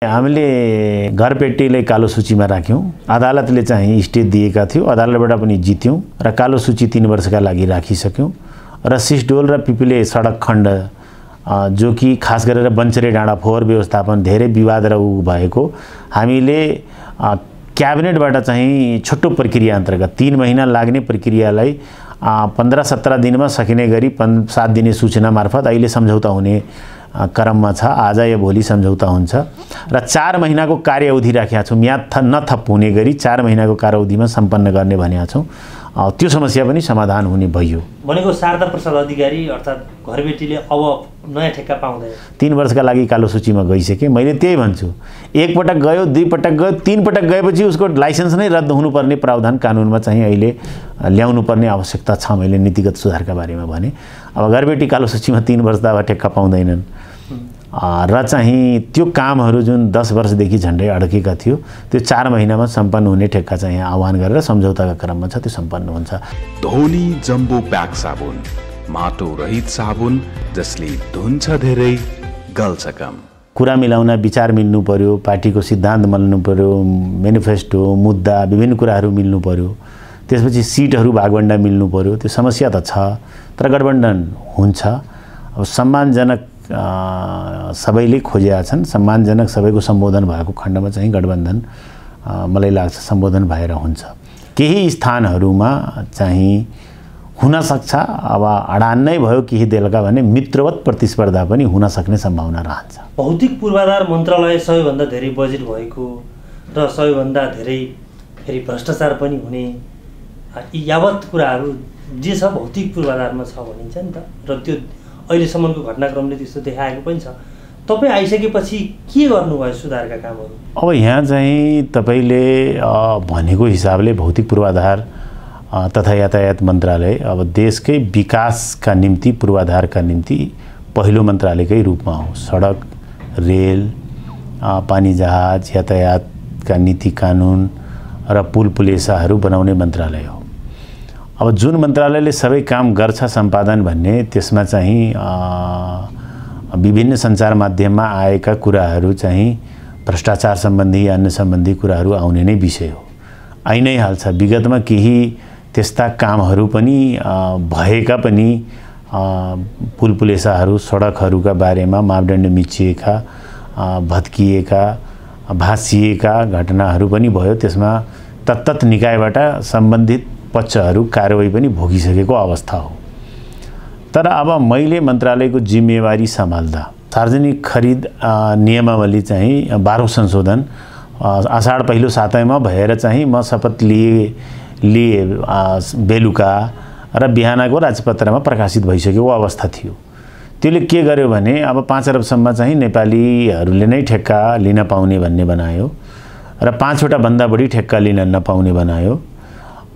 हामीले घरपेटीलाई कालो सूचीमा राख्यौं। अदालतले चाहिँ स्टे दिएका थियो, अदालतबाट पनि जित्यौं र कालो सूची 3 वर्षका लागि राखिसक्यौं। र सिसडोल र पिपले सडक खण्ड जो कि खास गरेर बन्चरे डाँडा फोहोर व्यवस्थापन धेरै विवाद र भएको हामीले क्याबिनेटबाट चाहिँ छोटो प्रक्रिया अन्तर्गत 3 महिना लाग्ने प्रक्रियालाई 15-17 दिनमा सकिने गरी 7 दिने सूचना मार्फत अहिले सम्झौता हुने क्रममा छ। आज या भोलि सम्झौता हुन्छ र 4 महिनाको कार्यावधि राखेका छौं। म्याद नथप हुने गरी 4 महिनाको कार्यावधिमा सम्पन्न गर्ने भनेका छौं। त्यो समस्या पनि समाधान हुने भयो। भनेको शारदा प्रसाद अधिकारी अर्थात घरबेटीले अब नयाँ ठेक्का पाउँदैन। 3 वर्षका लागि कालो सूचीमा गइसके। मैले त्यही भन्छु, एक पटक गयो, 2 पटक गयो, 3 पटक गएपछि उसको लाइसेन्स नै रद्द हुनुपर्ने प्रावधान कानुनमा चाहिँ अहिले ल्याउनु पर्ने आवश्यकता छ। मैले नीतिगत सुधारका बारेमा भने अब घरबेटी कालो सूचीमा 3 वर्ष त अब ठेक्का पाउँदैनन् र चाहिँ त्यो कामहरू जुन 10 वर्षदेखि झन्डै अड्केका थियो त्यो 4 महिनामा सम्पन्न हुने ठेक्का चाहिँ आह्वान गरेर सम्झौताका क्रममा छ, त्यो सम्पन्न हुन्छ। धोनी जम्बो प्याक साबुन, माटो रहित साबुन जसले धुन्छ धेरै गल्छ कम। कुरा मिलाउन विचार मिल्नु पर्यो, पार्टीको सिद्धान्त मिल्नु पर्यो, मेनिफेस्टो मुद्दा विभिन्न कुराहरू मिल्नु पर्यो, त्यसपछि सिटहरू भागवण्डा मिल्नु पर्यो। त्यो समस्या त छ, तर गठबन्धन हुन्छ। अब सम्मानजनक सबैले खोजेका छन्, सम्मानजनक सबैको सम्बोधन भएको खण्डमा चाहिँ गठबन्धन मलाई लाग्छ सम्बोधन भएर हुन्छ। केही स्थानहरूमा चाहिँ हुन सक्छ, अब अडान नै भयो केही बेलका भने मित्रवत प्रतिस्पर्धा पनि हुन सक्ने सम्भावना रहन्छ। भौतिक पूर्वाधार मन्त्रालय सबैभन्दा धेरै बजेट भएको र सबैभन्दा धेरै फेरि भ्रष्टाचार पनि हुने यावत कुराहरू जे छ भौतिक पूर्वाधारमा छ भनिन्छ नि त, र त्यो अहिलेसम्मको घटनाक्रमले त्यस्तो देखाएको पनि छ। तपाईँ आइसकेपछि के गर्नुभयो सुधारका कामहरू? अब यहाँ चाहिँ तपाईँले भनेको हिसाबले भौतिक पूर्वाधार तथा यातायात मन्त्रालय अब देशकै विकासका निम्ति पूर्वाधारका निम्ति पहिलो मन्त्रालयकै रूपमा हो। सडक, रेल, पानी जहाज, यातायातका नीति कानुन र पुल पुलेसाहरू बनाउने मन्त्रालय हो। अब जुन मन्त्रालयले सबै काम गर्छ सम्पादन भन्ने त्यसमा चाहिँ विभिन्न सञ्चार माध्यममा आएका कुराहरू चाहिँ भ्रष्टाचार सम्बन्धी अन्य सम्बन्धी कुराहरू आउने नै विषय हो, आइ नै हाल्छ। विगतमा केही त्यस्ता कामहरू पनि भएका पनि पुल पुलेसाहरू सडकहरूका बारेमा मापदण्ड मिचिएका, भत्किएका, भाँसिएका घटनाहरू पनि भयो। त्यसमा तत्त निकायबाट सम्बन्धित पक्षहरू कारबाही पनि भोगिसकेको अवस्था हो। तर अब मैले मन्त्रालयको जिम्मेवारी सम्हाल्दा सार्वजनिक खरिद नियमावली चाहिँ 12औं संशोधन आषाढ पहिलो सातामा भएर चाहिँ म शपथ लिए बेलुका र बिहानको राजपत्रमा प्रकाशित भइसकेको अवस्था थियो। त्यसले के गर्यो भने अब 5 अरबसम्म चाहिँ नेपालीहरूले नै ठेक्का लिन पाउने भन्ने बनायो र 5 वटा भन्दा बढी ठेक्का लिन नपाउने बनायो।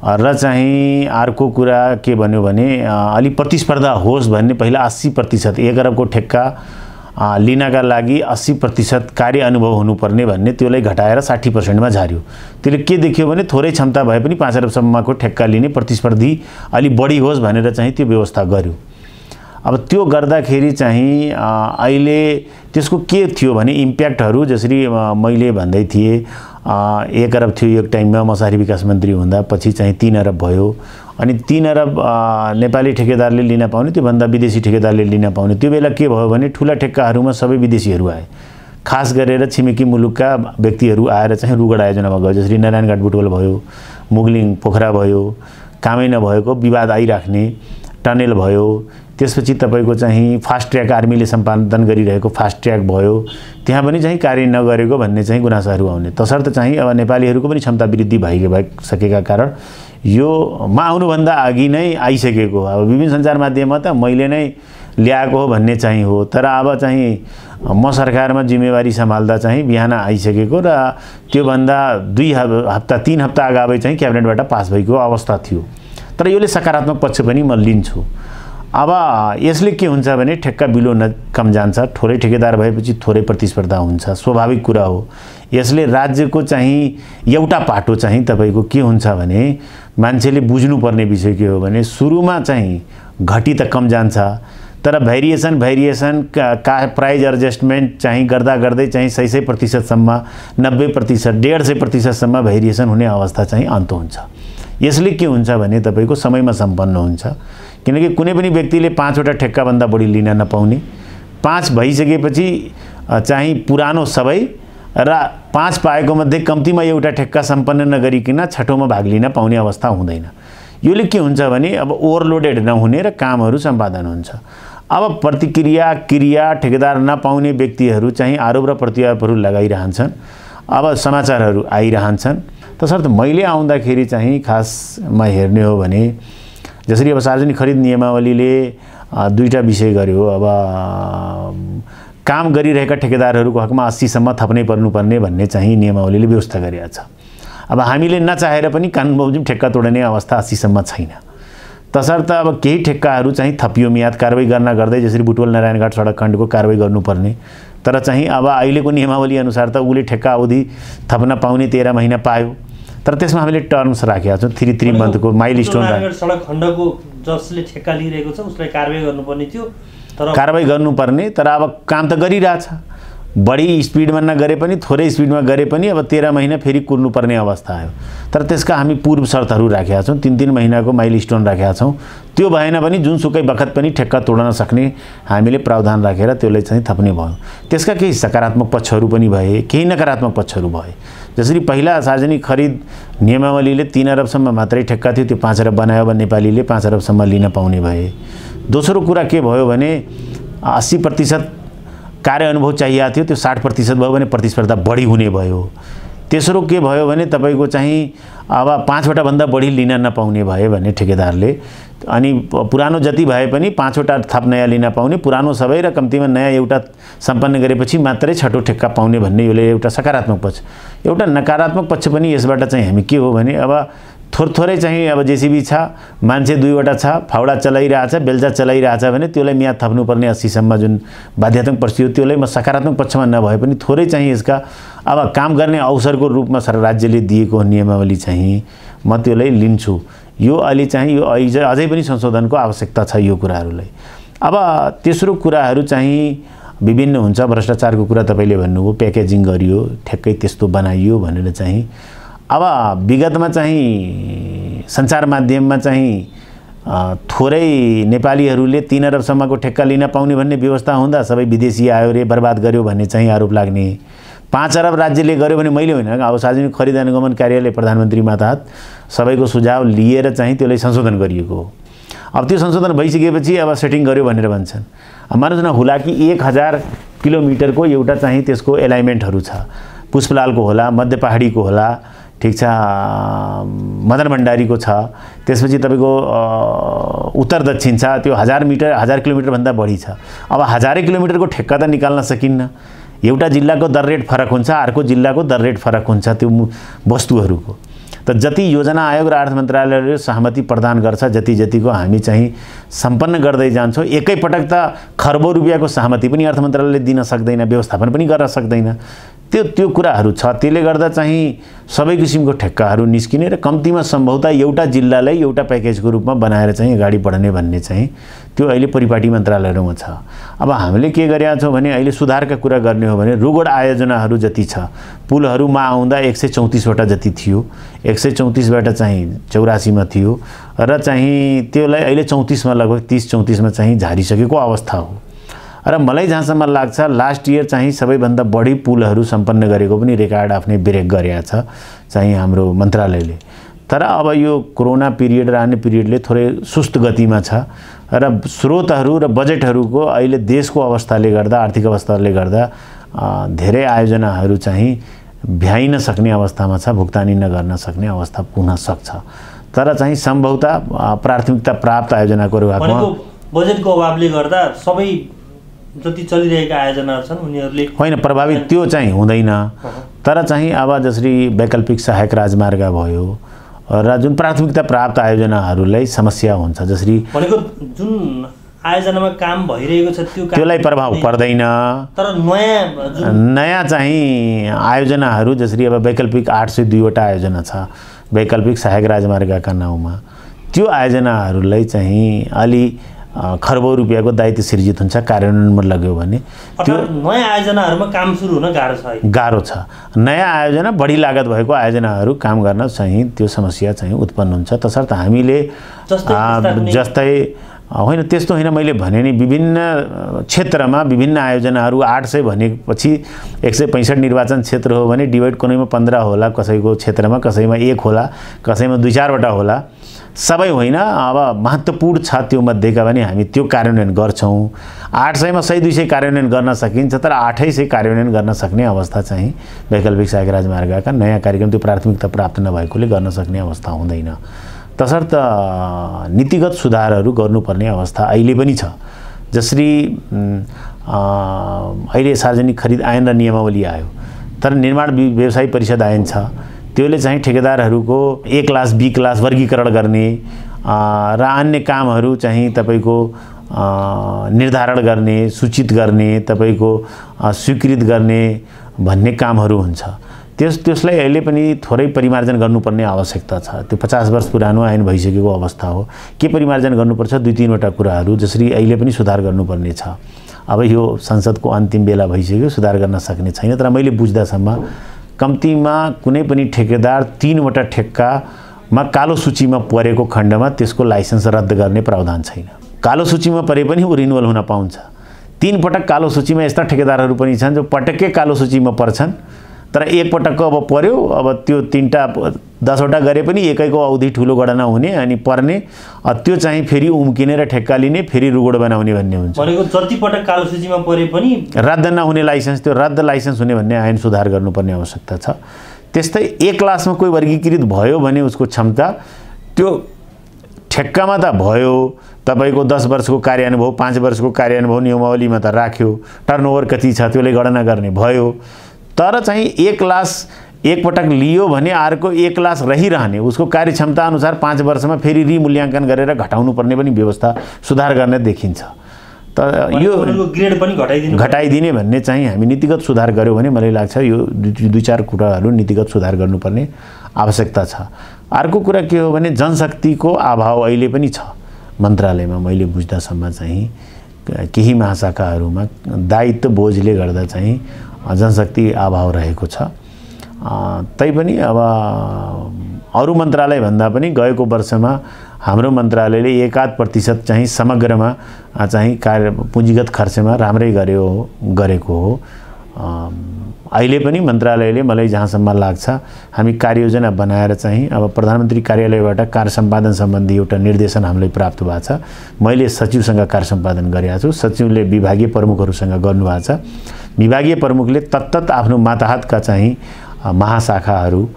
र चाहिँ अर्को कुरा के भन्यो भने अलि प्रतिस्पर्धा होस् भन्ने पहिला 80% 1 अरबको ठेक्का लिनका लागि 80% कार्य अनुभव हुनुपर्ने भन्ने त्यसलाई घटाएर 60% मा झार्यो। त्यसले के देखियो भने थोरै क्षमता भए पनि 5 अरबसम्मको ठेक्का लिने प्रतिस्पर्धी अलि बढी होस् भनेर चाहिँ त्यो व्यवस्था गर्यो। अब त्यो गर्दाखेरि चाहिँ अहिले त्यसको के थियो भने इम्प्याक्टहरू जसरी मैले भन्दै थिए 1 अरब थियो एक टाइममा मसारी विकास मन्त्री हुँदा, पछि चाहिँ 3 अरब भयो। अनि 3 अरब नेपाली ठेकेदारले लिन पाउने, त्योभन्दा विदेशी ठेकेदारले लिन पाउने। त्यो बेला के भयो भने ठुला ठेक्काहरूमा सबै विदेशीहरू आए, खास गरेर छिमेकी मुलुकका व्यक्तिहरू आएर चाहिँ रुगड आयोजनामा गयो। जसरी नारायणघाट बुटवल भयो, मुगलिङ पोखरा भयो, कामै नभएको विवाद आइराख्ने टनेल भयो, त्यसपछि तपाईको चाहिँ फास्ट ट्र्याक आर्मीले सम्पादन गरिरहेको फास्ट ट्र्याक भयो, त्यहाँ पनि चाहिँ कार्य नगरेको भन्ने चाहिँ गुनासाहरू आउने। तसर्थ चाहिँ अब नेपालीहरूको पनि क्षमता वृद्धि भइसकेका कारण यो मा आउनुभन्दा अघि नै आइसकेको। अब विभिन्न सञ्चार माध्यममा त मैले नै ल्याएको हो भन्ने चाहिँ हो, तर अब चाहिँ म सरकारमा जिम्मेवारी सम्हाल्दा चाहिँ बिहान आइसकेको र त्योभन्दा 2 हप्ता 3 हप्ता अगावै चाहिँ क्याबिनेटबाट पास भएको अवस्था थियो। तर यसले सकारात्मक पक्ष पनि म लिन्छु। अब यसले के हुन्छ भने ठेक्का बिलो कम जान्छ, थोरै ठेकेदार भएपछि थोरै प्रतिस्पर्धा हुन्छ, स्वाभाविक कुरा हो। यसले राज्यको चाहिँ एउटा पाटो चाहिँ तपाईको के हुन्छ भने मान्छेले बुझ्नुपर्ने विषय के हो भने सुरुमा चाहिँ घटी त कम जान्छ, तर भेरिएसन का प्राइज एडजस्टमेन्ट चाहिँ गर्दा गर्दै चाहिँ 100% 90%, 150% भेरिएसन हुने अवस्था चाहिँ अन्त हुन्छ। यसले के हुन्छ भने तपाईको समयमा सम्पन्न हुन्छ, किनकि कुनै पनि व्यक्तिले 5 वटा ठेक्का भन्दा बढी लिन नपाउने, 5 भइसकेपछि चाहिँ पुरानो सबै र 5 पाएको मध्ये कम्तीमा एउटा ठेक्का सम्पन्न नगरिकन छठौँमा भाग लिन पाउने अवस्था हुँदैन। योले के हुन्छ भने अब ओभरलोडेड नहुने र कामहरू सम्पादन हुन्छ। अब क्रिया ठेकेदार नपाउने व्यक्तिहरू चाहिँ आरोप र प्रत्यारोपहरू लगाइरहन्छन्। अब समाचारहरू आइरहन्छन्। तसर्थ मैले आउँदाखेरि चाहिँ खासमा हेर्ने हो भने जसरी अब सार्वजनिक खरिद नियमावलीले दुईटा विषय गर्यो। अब काम गरिरहेका ठेकेदारहरूको हकमा 80 सम्म थप्नै पर्नुपर्ने भन्ने चाहिँ नियमावलीले व्यवस्था गरेको छ। अब हामीले नचाहेर पनि कानुन बमोजिम ठेक्का तोड्ने अवस्था 80 सम्म छैन। तसर्थ अब केही ठेक्काहरू चाहिँ थपियो, म्याद कारबाही गर्न गर्दै जसरी बुटवल नारायणघाट सडक खण्डको कारबाही गर्नुपर्ने, तर चाहिँ अब अहिलेको नियमावली अनुसार त उले ठेक्का अवधि थप्न पाउने 13 महिना पायो। तर त्यसमा हामीले टर्म्स राखेका छौँ, 3 मन्थको माइलस्टोन सडक खण्डको जसले ठेक्का लिइरहेको छ उसलाई कारबाही गर्नुपर्ने थियो, तर कारबाही गर्नुपर्ने, तर अब काम त गरिरहेछ। बढी स्पिडमा नगरे पनि थोरै स्पिडमा गरे पनि अब 13 महिना फेरि कुर्नुपर्ने अवस्था आयो। तर त्यसका हामी पूर्व शर्तहरू राखेका छौँ, 3 महिनाको माइलस्टोन राखेका छौँ। त्यो भएन भने जुनसुकै बखत पनि ठेक्का तोड्न सक्ने हामीले प्रावधान राखेर त्यसलाई चाहिँ थप्ने भयो। त्यसका केही सकारात्मक पक्षहरू पनि भए, केही नकारात्मक पक्षहरू भए। जसरी पहिला सार्वजनिक खरिद नियमावलीले 3 अरबसम्म मात्रै ठेक्का थियो, त्यो 5 अरब बनायो भने नेपालीले 5 अरबसम्म लिन पाउने भए। दोस्रो कुरा के भयो भने 80% कार्य अनुभव चाहिएको थियो, त्यो 60% भयो भने प्रतिस्पर्धा बढी हुने भयो। तेस्रो के भयो भने तपाईको चाहिँ अब 5 वटा भन्दा बढी लिन नपाउने भए भने ठेकेदारले, अनि पुरानो जति भए पनि 5 वटा थप नयाँ लिन पाउने, पुरानो सबै र कम्तीमा नयाँ एउटा सम्पन्न गरेपछि मात्रै छठौँ ठेक्का पाउने भन्ने यो एउटा सकारात्मक पक्ष। एउटा नकारात्मक पक्ष पनि यसबाट चाहिँ हामी के हो भने अब थोरै चाहिँ अब जेसीबी छ, मान्छे 2 वटा छ, फाउडा चलाइरहेछ, बेल्चा चलाइरहेछ भने त्यसलाई म्याद थप्नुपर्ने 80 सम्म जुन बाध्यात्मक पक्ष हो त्यसलाई म सकारात्मक पक्षमा नभए पनि थोरै चाहिँ यसका अब काम गर्ने अवसरको रूपमा राज्यले दिएको नियमावली चाहिँ म त्यसलाई लिन्छु। यो अलि चाहिँ यो अझै पनि संशोधनको आवश्यकता छ यो कुराहरूलाई। अब तेस्रो कुराहरू चाहिँ विभिन्न हुन्छ। भ्रष्टाचारको कुरा तपाईले भन्नुभयो, प्याकेजिङ गरियो, ठ्याक्कै त्यस्तो बनाइयो भनेर चाहिँ अब विगतमा चाहिँ सञ्चार माध्यममा चाहिँ थोरै नेपालीहरूले 3 अरबसम्मको ठेक्का लिन पाउने भन्ने व्यवस्था हुँदा सबै विदेशी आयो रे, बर्बाद गर्यो भन्ने चाहिँ आरोप लाग्ने। 5 अरब राज्यले गर्यो भने मैले होइन, अब सार्वजनिक खरिद अनुगमन कार्यालय प्रधानमन्त्री मातहत सबैको सुझाव लिएर चाहिँ त्यसलाई संशोधन गरिएको हो। अब त्यो संशोधन भइसकेपछि अब सेटिङ गर्यो भनेर भन्छन्। मानुस् न होला कि 1000 किलोमिटरको एउटा चाहिँ त्यसको एलाइनमेन्टहरू छ। पुष्पलालको होला, मध्य पहाडीको होला, ठीक छ, मदन भण्डारीको छ, त्यसपछि तपाईको उत्तर दक्षिण छ, त्यो 1000 किलोमिटर भन्दा बढी छ। अब 1000 किलोमिटरको ठेक्का त निकाल्न सकिन्न। एउटा जिल्लाको दर रेट फरक हुन्छ, अर्को जिल्लाको दर रेट फरक हुन्छ त्यो वस्तुहरूको। त जति योजना आयोग र अर्थ मन्त्रालयले सहमति प्रदान गर्छ, जतिको हामी चाहिँ सम्पन्न गर्दै जान्छौँ, एकै पटक त खरबौं रुपियाँको सहमति पनि अर्थ मन्त्रालयले दिन सक्दैन, व्यवस्थापन पनि गर्न सक्दैन। त्यो कुराहरू छ। त्यसले गर्दा चाहिँ सबै किसिमको ठेक्काहरू निस्किने र कम्तीमा सम्भवतः एउटा जिल्लालाई एउटा प्याकेजको रूपमा बनाएर चाहिँ अगाडि बढ्ने भन्ने चाहिँ त्यो अहिले परिपाटी मन्त्रालयहरूमा छ। अब हामीले के गरेका छौँ भने अहिले सुधारका कुरा गर्ने हो भने रोगोड आयोजनाहरू जति छ, पुलहरूमा आउँदा 134 वटा जति थियो, 134बाट चाहिँ 84 मा थियो र चाहिँ त्यसलाई अहिले 34 मा लगभग 30-34 मा चाहिँ झारिसकेको अवस्था हो। र मलाई जहाँसम्म लाग्छ लास्ट इयर चाहिँ सबैभन्दा बढी पुलहरू सम्पन्न गरेको पनि रेकर्ड आफ्नै ब्रेक गरेको छ चाहिँ हाम्रो मन्त्रालयले। तर अब यो कोरोना पिरियड र अन्य पिरियडले थोरै सुस्त गतिमा छ र स्रोतहरू र बजेटहरूको अहिले देशको अवस्थाले गर्दा, आर्थिक अवस्थाले गर्दा धेरै आयोजनाहरू चाहिँ भ्याइन सक्ने अवस्थामा छ, भुक्तानी नगर्न सक्ने अवस्था पुग्न सक्छ। तर चाहिँ सम्भवतः प्राथमिकता प्राप्त आयोजनाको रूपमा बजेटको अभावले गर्दा सबै जति चलिरहेका आयोजनाहरू छन् उनीहरूले होइन प्रभावित त्यो चाहिँ हुँदैन। तर चाहिँ अब जसरी वैकल्पिक सहायक राजमार्ग भयो र जुन प्राथमिकता प्राप्त आयोजनाहरूलाई समस्या हुन्छ, जसरी भनेको जुन आयोजनामा काम भइरहेको छ त्यसलाई प्रभाव पर्दैन। तर नयाँ चाहिँ आयोजनाहरू जसरी अब वैकल्पिक 802 वटा आयोजना छ वैकल्पिक सहायक राजमार्गका नाउँमा, त्यो आयोजनाहरूलाई चाहिँ अलि खरबौँ रुपियाँको दायित्व सृजित हुन्छ कार्यान्वयनमा लाग्यो भने त्यो नयाँ आयोजनाहरूमा काम सुरु हुन गाह्रो छ। नयाँ आयोजना बढी लागत भएको आयोजनाहरू काम गर्न चाहिँ त्यो समस्या चाहिँ उत्पन्न हुन्छ। तसर्थ हामीले जस्तै होइन त्यस्तो होइन, मैले भने नि विभिन्न क्षेत्रमा विभिन्न आयोजनाहरू 800 भनेपछि 165 निर्वाचन क्षेत्र हो भने डिभाइड कुनैमा 15 होला, कसैको क्षेत्रमा कसैमा 1 होला, कसैमा 2-4वटा होला, सबै होइन। अब महत्त्वपूर्ण छ त्यो मध्येका पनि हामी त्यो कार्यान्वयन गर्छौँ। 800 मा 100-200 कार्यान्वयन गर्न सकिन्छ, तर 800 कार्यान्वयन गर्न सक्ने अवस्था चाहिँ वैकल्पिक सहायक राजमार्गका नयाँ कार्यक्रम त्यो प्राथमिकता प्राप्त नभएकोले गर्न सक्ने अवस्था हुँदैन। तसर्थ नीतिगत सुधारहरू गर्नुपर्ने अवस्था अहिले पनि छ। जसरी अहिले सार्वजनिक खरिद ऐन र नियमावली आयो, तर निर्माण व्यवसायी परिषद ऐन छ, त्यसले चाहिँ ठेकेदारहरूको A क्लास B क्लास वर्गीकरण गर्ने र अन्य कामहरू चाहिँ तपाईको निर्धारण गर्ने, सूचित गर्ने, तपाईको स्वीकृत गर्ने भन्ने कामहरू हुन्छ। त्यसलाई अहिले पनि थोरै परिमार्जन गर्नुपर्ने आवश्यकता छ। त्यो 50 वर्ष पुरानो ऐन भइसकेको अवस्था हो। के परिमार्जन गर्नुपर्छ? 2-3वटा कुराहरू जसरी अहिले पनि सुधार गर्नुपर्ने छ। अब यो संसदको अन्तिम बेला भइसक्यो, सुधार गर्न सक्ने छैन, तर मैले बुझ्दासम्म कम्तीमा कुनै पनि ठेकेदार 3वटा ठेक्कामा कालो सूचीमा परेको खण्डमा त्यसको लाइसेन्स रद्द गर्ने प्रावधान छैन। कालो सूचीमा परे पनि ऊ रिन्युअल हुन पाउँछ। 3 पटक कालो सूचीमा यस्ता ठेकेदारहरू पनि छन् जो पटक्कै कालो सूचीमा पर्छन्, तर एक पटकको अब पर्यो, अब त्यो 10वटा गरे पनि एकैको अवधि ठुलो गणना हुने अनि पर्ने, त्यो चाहिँ फेरि उम्किने र ठेक्का लिने, फेरि रुगोड बनाउने भन्ने हुन्छ। भनेको जति पटक कालो सूचीमा परे पनि रद्द नहुने लाइसेन्स, त्यो रद्द लाइसेन्स हुने भन्ने ऐन सुधार गर्नुपर्ने आवश्यकता छ। त्यस्तै A क्लासमा कोही वर्गीकृत भयो भने उसको क्षमता त्यो ठेक्कामा त भयो, तपाईको 10 वर्षको कार्यानुभव, 5 वर्षको कार्यानुभव नियमावलीमा त राख्यो, टर्नओभर कति छ त्यसले गणना गर्ने भयो, तर चाहिँ A क्लास एक पटक लियो भने अर्को A क्लास रहिरहने, उसको कार्यक्षमता अनुसार 5 वर्षमा फेरि रिमूल्याङ्कन गरेर घटाउनु पर्ने पनि व्यवस्था सुधार गर्ने देखिन्छ। त यो ग्रेड पनि घटाइदिने भन्ने चाहिँ हामी नीतिगत सुधार गर्यो भने मलाई लाग्छ यो 2-4 कुराहरू नीतिगत सुधार गर्नुपर्ने आवश्यकता छ। अर्को कुरा के हो भने जनशक्तिको अभाव अहिले पनि छ मन्त्रालयमा। मैले बुझ्दासम्म चाहिँ केही महाशाखाहरूमा दायित्व बोझले गर्दा चाहिँ जनशक्ति अभाव रहेको छ। तैपनि अब अरू मन्त्रालय भन्दा पनि गएको वर्षमा हाम्रो मन्त्रालयले 1-8% चाहिँ समग्रमा चाहिँ कार्य पुँजीगत खर्चमा राम्रै गरेको हो। अहिले पनि मन्त्रालयले मलाई जहाँसम्म लाग्छ हामी कार्ययोजना बनाएर चाहिँ अब प्रधानमन्त्री कार्यालयबाट कार्य सम्पादन सम्बन्धी एउटा निर्देशन हामीलाई प्राप्त भएको छ। मैले सचिवसँग कार्य सम्पादन गरेको छु, सचिवले विभागीय प्रमुखहरूसँग गर्नुभएको छ। विभागीय प्रमुखले तत्तत आफ्नो मातहतका चाहिँ महाशाखाहरू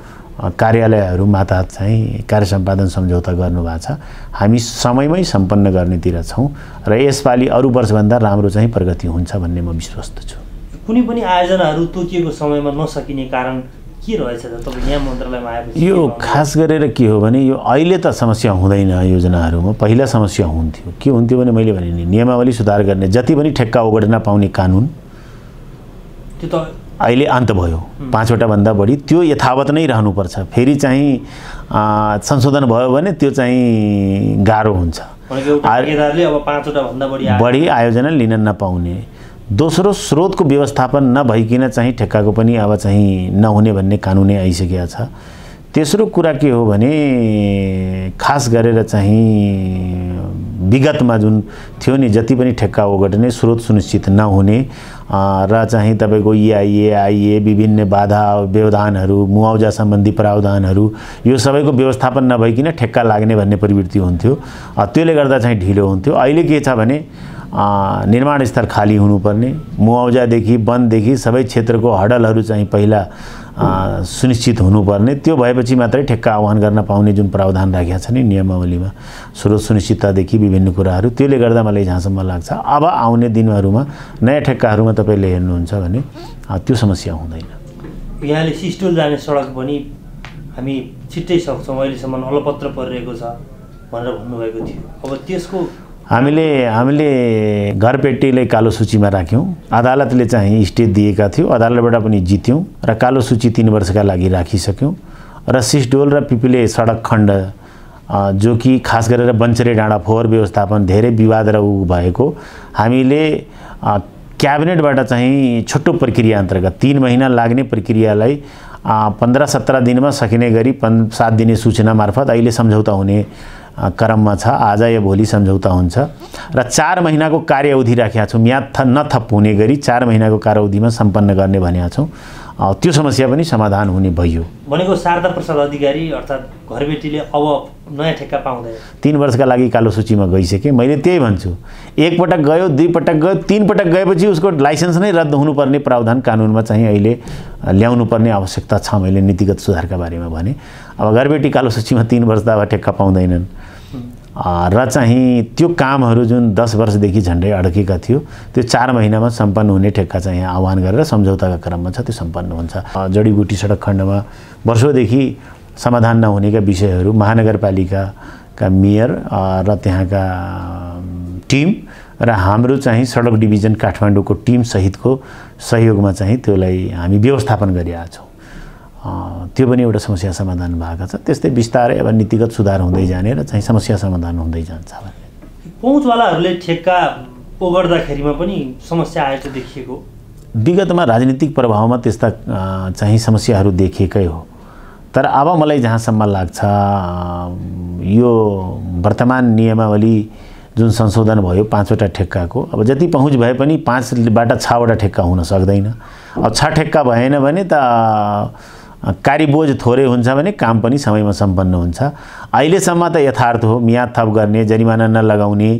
कार्यालयहरू मातहत चाहिँ कार्य सम्पादन सम्झौता गर्नुभएको छ। हामी समयमै सम्पन्न गर्नेतिर छौँ र यसपालि अरू वर्षभन्दा राम्रो चाहिँ प्रगति हुन्छ भन्ने म विश्वस्त छु। कुनै पनि आयोजनाहरू तोकिएको समयमा नसकिने कारण के रहेछ त तपाईँ यहाँ मन्त्रालयमा आएपछि? यो खास गरेर के हो भने यो अहिले त समस्या हुँदैन योजनाहरूमा, पहिला समस्या हुन्थ्यो। के हुन्थ्यो भने मैले भने नि नियमावली सुधार गर्ने, जति पनि ठेक्का ओगट्न पाउने कानुन त्यो त अहिले अन्त भयो। 5वटा भन्दा बढी त्यो यथावत नै रहनुपर्छ। फेरि चाहिँ संशोधन भयो भने त्यो चाहिँ गाह्रो हुन्छ। ठेकेदारले अब 5वटा भन्दा बढी आयोजना लिन नपाउने। दोस्रो, स्रोतको व्यवस्थापन नभइकन चाहिँ ठेक्काको पनि अब चाहिँ नहुने भन्ने कानुनै आइसकेको छ। तेस्रो कुरा के हो भने खास गरेर चाहिँ विगतमा जुन थियो नि जति पनि ठेक्का ओगट्ने स्रोत सुनिश्चित नहुने र चाहिँ तपाईको EIA, IA विभिन्न बाधा व्यवधानहरू, मुआवजा सम्बन्धी प्रावधानहरू यो सबैको व्यवस्थापन नभइकन ठेक्का लाग्ने भन्ने प्रवृत्ति हुन्थ्यो। त्यसले गर्दा चाहिँ ढिलो हुन्थ्यो। अहिले के छ भने निर्माण स्थल खाली हुनुपर्ने, मुआवजादेखि वनदेखि सबै क्षेत्रको हडलहरू चाहिँ पहिला सुनिश्चित हुनुपर्ने, त्यो भएपछि मात्रै ठेक्का आह्वान गर्न पाउने जुन प्रावधान राखेका छ नि नियमावलीमा स्रोत सुनिश्चिततादेखि विभिन्न कुराहरू, त्यसले गर्दा मलाई जहाँसम्म लाग्छ अब आउने दिनहरूमा नयाँ ठेक्काहरूमा तपाईँले हेर्नुहुन्छ भने त्यो समस्या हुँदैन। यहाँले सिस्टोल जाने सडक पनि हामी छिट्टै सक्छौँ, अहिलेसम्म अलपत्र परिरहेको छ भनेर भन्नुभएको थियो। अब त्यसको हामीले घरपेटीलाई कालो सूचीमा राख्यौँ। अदालतले चाहिँ स्टे दिएका थियो, अदालतबाट पनि जित्यौँ र कालो सूची 3 वर्षका लागि राखिसक्यौँ र सिस्डोल र पिपिले सडक खण्ड जो कि खास गरेर बन्चरे डाँडा फोहोर व्यवस्थापन धेरै विवाद र उ भएको हामीले क्याबिनेटबाट चाहिँ छोटो प्रक्रिया अन्तर्गत 3 महिना लाग्ने प्रक्रियालाई 15-17 दिनमा सकिने गरी 7 दिने सूचना मार्फत अहिले सम्झौता हुने क्रममा छ। आज या भोलि सम्झौता हुन्छ र 4 महिनाको कार्यावधि राखेका छौँ। म्याद नथप हुने गरी 4 महिनाको कार्यावधिमा सम्पन्न गर्ने भनेका छौँ। त्यो समस्या पनि समाधान हुने भयो। भनेको शारदा प्रसाद अधिकारी अर्थात् घरबेटीले अब नयाँ ठेक्का पाउँदैन। 3 वर्षका लागि कालो सूचीमा गइसके। मैले त्यही भन्छु, एक पटक गयो, 2 पटक गयो, 3 पटक गएपछि उसको लाइसेन्स नै रद्द हुनुपर्ने प्रावधान कानुनमा चाहिँ अहिले ल्याउनु पर्ने आवश्यकता छ। मैले नीतिगत सुधारका बारेमा भने अब घरबेटी कालो सूचीमा 3 वर्ष त अब ठेक्का पाउँदैनन् र चाहिँ त्यो कामहरू जुन 10 वर्षदेखि झन्डै अड्केका थियो त्यो 4 महिनामा सम्पन्न हुने ठेक्का चाहिँ यहाँ आह्वान गरेर सम्झौताका क्रममा छ, त्यो सम्पन्न हुन्छ। जडीबुटी सडक खण्डमा वर्षौँदेखि समाधान नहुनेका विषयहरू महानगरपालिकाका मेयर र त्यहाँका टिम र हाम्रो चाहिँ सडक डिभिजन काठमाडौँको टिम सहितको सहयोगमा चाहिँ त्यसलाई हामी व्यवस्थापन गरिरहेका छौँ। त्यो पनि एउटा समस्या समाधान भएको छ। त्यस्तै बिस्तारै अब नीतिगत सुधार हुँदै जाने र चाहिँ समस्या समाधान हुँदै जान्छ। पहुँचवालाहरूले ठेक्का ओगर्दाखेरिमा पनि समस्या आएको देखिएको विगतमा राजनीतिक प्रभावमा त्यस्ता चाहिँ समस्याहरू देखिएकै हो। तर अब मलाई जहाँसम्म लाग्छ यो वर्तमान नियमावली जुन संशोधन भयो 5वटा ठेक्काको, अब जति पहुँच भए पनि 5बाट 6वटा ठेक्का हुन सक्दैन। अब 6 ठेक्का भएन भने त कार्यबोझ थोरै हुन्छ भने काम पनि समयमा सम्पन्न हुन्छ। अहिलेसम्म त यथार्थ हो, म्याद थप गर्ने, जरिमाना नलगाउने,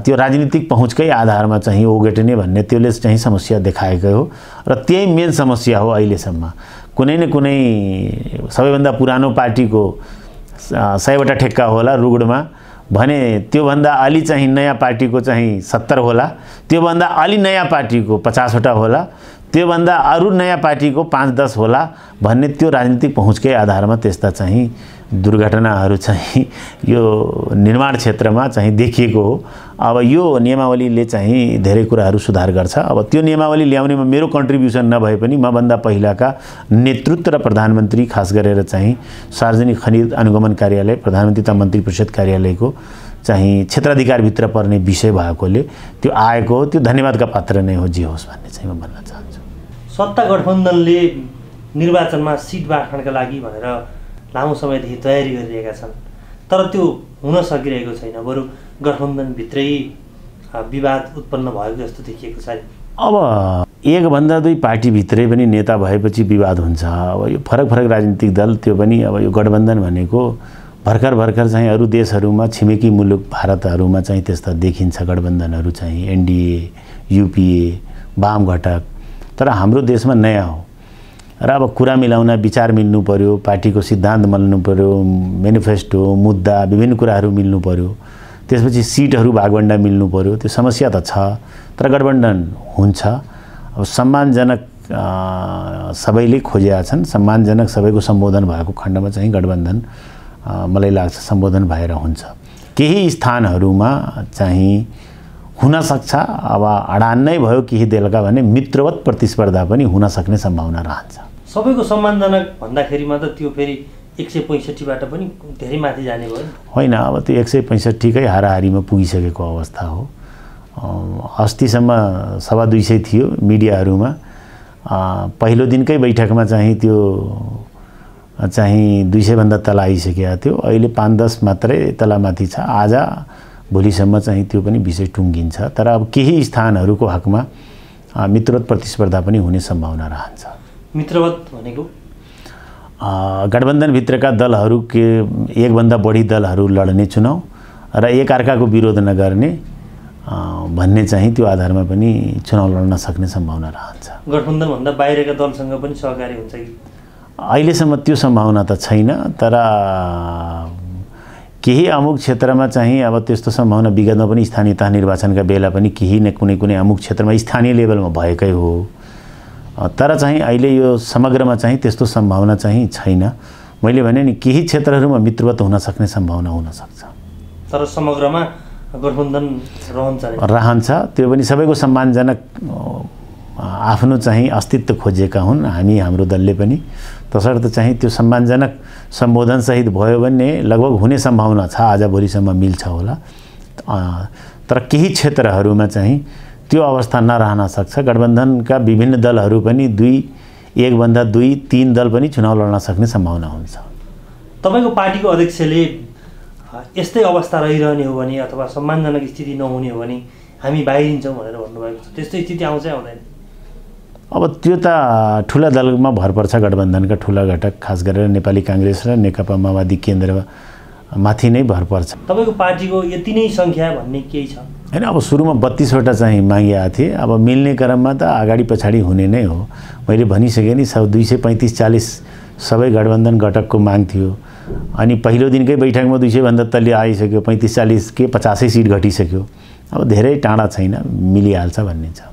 त्यो राजनीतिक पहुँचकै आधारमा चाहिँ ओगेट्ने भन्ने त्यसले चाहिँ समस्या देखाएकै हो र त्यही मेन समस्या हो। अहिलेसम्म कुनै न कुनै सबैभन्दा पुरानो पार्टीको 100वटा ठेक्का होला रुगुडमा भने त्योभन्दा अलि चाहिँ नयाँ पार्टीको चाहिँ 70 होला, त्योभन्दा अलि नयाँ पार्टीको 50वटा होला, त्योभन्दा अरू नयाँ पार्टीको 5-10 होला भन्ने त्यो राजनीतिक पहुँचकै आधारमा त्यस्ता चाहिँ दुर्घटनाहरू चाहिँ यो निर्माण क्षेत्रमा चाहिँ देखिएको हो। अब यो नियमावलीले चाहिँ धेरै कुराहरू सुधार गर्छ। अब त्यो नियमावली ल्याउनेमा मेरो कन्ट्रिब्युसन नभए पनि मभन्दा पहिलाका नेतृत्व र प्रधानमन्त्री खास गरेर चाहिँ सार्वजनिक खनिज अनुगमन कार्यालय, प्रधानमन्त्री तथा मन्त्री परिषद कार्यालयको चाहिँ क्षेत्राधिकारभित्र पर्ने विषय भएकोले त्यो आएको हो। त्यो धन्यवादका पात्र नै हो, जे होस् भन्ने चाहिँ म भन्न चाहन्छु। सत्ता गठबन्धनले निर्वाचनमा सिट बाँड्नका लागि भनेर लामो समयदेखि तयारी गरिरहेका छन्, तर त्यो हुन सकिरहेको छैन। बरु गठबन्धनभित्रै विवाद उत्पन्न भएको जस्तो देखिएको छ। अब 1-2 पार्टीभित्रै पनि नेता भएपछि विवाद हुन्छ। अब यो फरक फरक राजनीतिक दल, त्यो पनि अब यो गठबन्धन भनेको भर्खर चाहिँ अरू देशहरूमा छिमेकी मुलुक भारतहरूमा चाहिँ त्यस्ता देखिन्छ गठबन्धनहरू चाहिँ एनडीए, यूपीए, वाम घटक। तर हाम्रो देशमा नयाँ हो र अब कुरा मिलाउन विचार मिल्नु पर्यो, पार्टीको सिद्धान्त मिल्नु पर्यो, मेनिफेस्टो, मुद्दा, विभिन्न कुराहरू मिल्नु पर्यो, त्यसपछि सिटहरू भागवण्डा मिल्नु पर्यो। त्यो समस्या त छ, तर गठबन्धन हुन्छ। अब सम्मानजनक सबैले खोजेका छन्, सम्मानजनक सबैको सम्बोधन भएको खण्डमा चाहिँ गठबन्धन मलाई लाग्छ सम्बोधन भएर हुन्छ। केही स्थानहरूमा चाहिँ हुन सक्छ, अब अडान नै भयो केही दलका भने मित्रवत प्रतिस्पर्धा पनि हुन सक्ने सम्भावना रहन्छ। सबैको सम्मानजनक भन्दाखेरिमा त त्यो फेरि 165बाट पनि धेरै माथि जाने भयो होइन। अब त्यो 165 कै हाराहारीमा पुगिसकेको अवस्था हो। अस्तिसम्म 250 थियो मिडियाहरूमा। पहिलो दिनकै बैठकमा चाहिँ त्यो चाहिँ 200 भन्दा तल आइसकेको थियो। अहिले 5-10 मात्रै तलमाथि छ। आज भोलिसम्म चाहिँ त्यो पनि विषय टुङ्गिन्छ। तर अब केही स्थानहरूको हकमा मित्रवत प्रतिस्पर्धा पनि हुने सम्भावना रहन्छ। मित्रवत भनेको गठबन्धनभित्रका दलहरू के 1भन्दा बढी दलहरू लड्ने चुनाव र एकअर्काको विरोध नगर्ने भन्ने चाहिँ त्यो आधारमा पनि चुनाव लड्न सक्ने सम्भावना रहन्छ। गठबन्धनभन्दा बाहिरका दलसँग पनि सहकारी हुन्छ कि? अहिलेसम्म त्यो सम्भावना त छैन, तर केही अमुक क्षेत्रमा चाहिँ अब त्यस्तो सम्भावना विगतमा पनि स्थानीय तह निर्वाचनका बेला पनि केही न कुनै अमुक क्षेत्रमा स्थानीय लेभलमा भएकै हो। तर चाहिँ अहिले यो समग्रमा चाहिँ त्यस्तो सम्भावना चाहिँ छैन। मैले भने नि केही क्षेत्रहरूमा मित्रवत हुन सक्ने सम्भावना हुन सक्छ, तर समग्रमा गठबन्धन रहन्छ। त्यो पनि सबैको सम्मानजनक आफ्नो चाहिँ अस्तित्व खोजेका हुन् हामी हाम्रो दलले पनि। तसर्थ चाहिँ त्यो सम्मानजनक सम्बोधनसहित भयो भने लगभग हुने सम्भावना छ, आजभोलिसम्म मिल्छ होला। तर केही क्षेत्रहरूमा चाहिँ त्यो अवस्था नरहन सक्छ। गठबन्धनका विभिन्न दलहरू पनि एकभन्दा दुई तीन दल पनि चुनाव लड्न सक्ने सम्भावना हुन्छ। तपाईँको पार्टीको अध्यक्षले यस्तै अवस्था रहिरहने हो भने अथवा सम्मानजनक स्थिति नहुने हो भने हामी बाहिरिन्छौँ भनेर भन्नुभएको छ, त्यस्तो स्थिति आउँछ आउँदैन? अब त्यो त ठुला दलमा भर पर्छ। गठबन्धनका ठुला घटक खास गरेर नेपाली काङ्ग्रेस र नेकपा माओवादी केन्द्रमाथि नै भर पर्छ। तपाईँको पार्टीको यति नै सङ्ख्या भन्ने केही छ? होइन, अब सुरुमा 32वटा चाहिँ मागिएको थिएँ। अब मिल्ने क्रममा त अगाडि पछाडि हुने नै हो। मैले भनिसकेँ नि, 235-40 सबै गठबन्धन घटकको माग थियो। अनि पहिलो दिनकै बैठकमा 200भन्दा तल्ली आइसक्यो, 35-40 के 50 सिट घटिसक्यो। अब धेरै टाढा छैन, मिलिहाल्छ भन्ने छ।